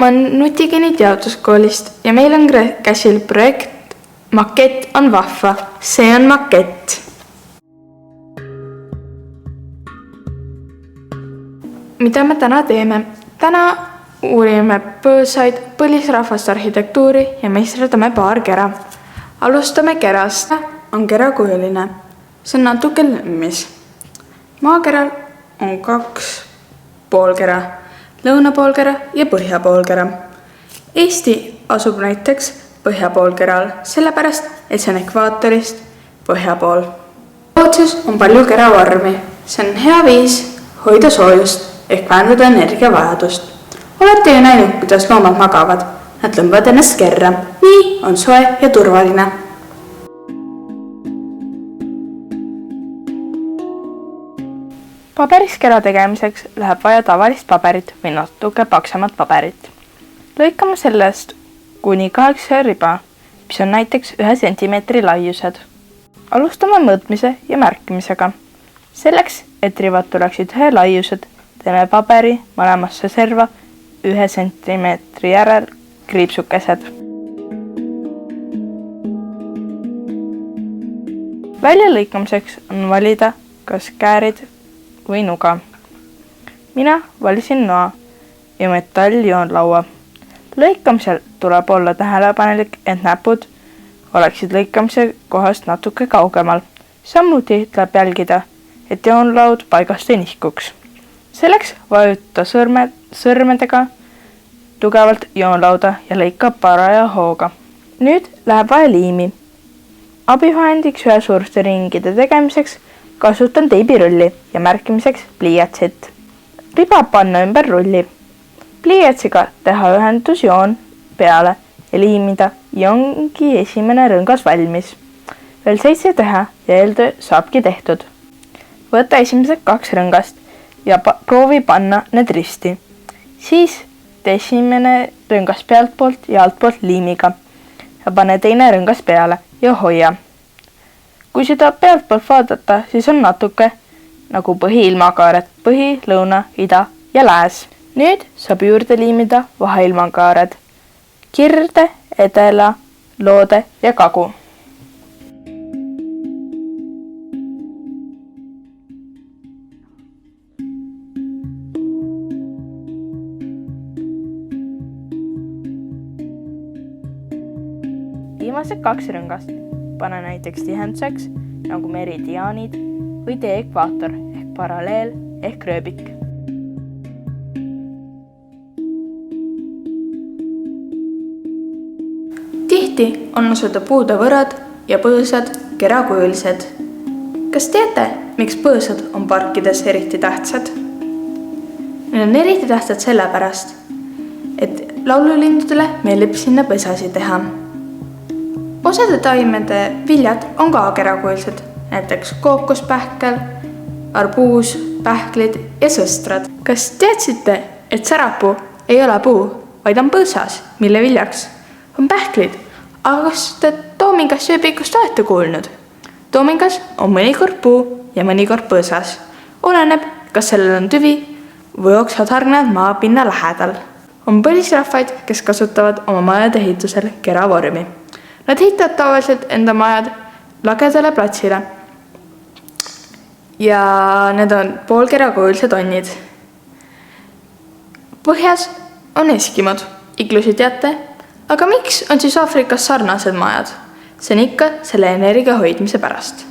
Ma olen Nutigeni teaduskoolist ja meil on käsil projekt Makett on vahva. See on makett. Mida me täna teeme? Täna uurime põõsaid, põlisrahvaste arhitektuuri ja meisterdame paar kera. Alustame kerast. On kerakujuline. See on natuke lemmis. Maakeral on 2 poolkera, lõunapoolkera ja põhjapoolkera. Eesti asub näiteks põhjapoolkeral, sellepärast, et see on ekvaatorist põhjapool. Rootsis on palju keravormi. See on hea viis hoida soojust ehk vähendada energiavajadust. Olete ju näinud, kuidas loomad magavad. Nad lõmbavad ennast kerra. Nii on soe ja turvaline. Paberis kera tegemiseks läheb vaja tavalist paberit või natuke paksemat paberit. Lõikame sellest kuni 8 riba, mis on näiteks 1 sentimeetri laiused. Alustame mõõtmise ja märkimisega. Selleks, et rivad tuleksid 1 laiused, teeme paberi mõlemasse serva 1 sentimeetri järel kriipsukesed. Väljalõikamiseks on valida kas käärid või nuga. Mina valisin noa ja metalljoonlaua. Lõikamisel tuleb olla tähelepanelik, et näpud oleksid lõikamise kohast natuke kaugemal. Samuti tuleb jälgida, et joonlaud paigast ei nihkuks. Selleks vajuta sõrmedega tugevalt joonlauda ja lõika paraja hooga. Nüüd läheb vaja liimi. Abivahendiks 1 suurte ringide tegemiseks kasutan teibirulli ja märkimiseks pliiatsit. Riba panna ümber rulli. Pliiatsiga teha ühendusjoon peale ja liimida ja ongi esimene rõngas valmis. Veel 7 teha ja eeltöö saabki tehtud. Võta esimesed 2 rõngast ja proovi panna need risti. Siis tee esimene rõngas pealtpoolt ja altpoolt liimiga ja pane teine rõngas peale ja hoia. Kui seda pealtpoolt vaadata, siis on natuke nagu põhiilmakaared, põhi, lõuna, ida ja lääs. Nüüd saab juurde liimida vaheilmakaared, kirde, edela, loode ja kagu. Viimased 2 rõngast pane näiteks tihenduseks nagu meridiaanid või tee ekvaator ehk paralleel ehk rööbik. Tihti on osuda puude võrad ja põõsad kerakujulised. Kas teate, miks põõsad on parkides eriti tähtsad? Need on eriti tähtsad sellepärast, et laululindudele meeldib sinna põsasi teha. Osade taimede viljad on ka kerakujulised, näiteks kookospähkel, arbuus, pähklid ja sõstrad. Kas teadsite, et särapuu ei ole puu, vaid on põõsas, mille viljaks on pähklid? Aga kas te toomingassööbikust olete kuulnud? Toomingas on mõnikord puu ja mõnikord põõsas. Oleneb, kas sellel on tüvi või oksad hargnevad maapinna lähedal. On põlisrahvaid, kes kasutavad oma majade ehitusel keravormi. Nad ehitavad tavaliselt enda majad lagedale platsile ja need on poolkerakujulised onnid. Põhjas on eskimod, iglusid teate, aga miks on siis Aafrikas sarnased majad? See on ikka selle energia hoidmise pärast.